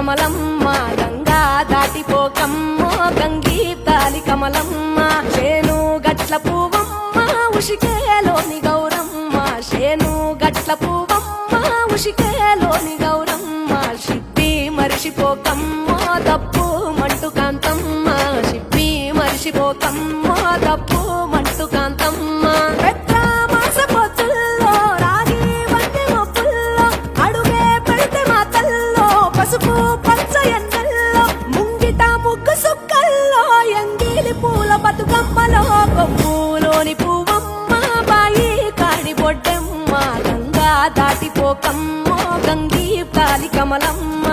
కమలమ్మ గంగా దాటిపోకమ్మో గంగీ తాలి కమలమ్మ చేను గట్ల పువ్వమ్మ ఉషికేలోని గౌరమ్మ చేను గట్ల పువ్వమ్మ ఉషికేలోని గౌరమ్మ షిప్పి మరిషిపోకమ్మో దప్పు మంటు కాంతమ్మ షిప్పి మరిషిపోకమ్మో దప్పు మంటు కాంతమ్మ పసుపు పచ్చ ఎండల్లో ముంగిట ముగ్గు సుక్కల్లో ఎంగిలి పూల బతుకమ్మలో కొమ్ములోని పువ్వమ్మ బాయి కాడి బొడ్డెమ్మ గంగా దాటిపోకమ్మో గంగీ తాలి కమలమ్మ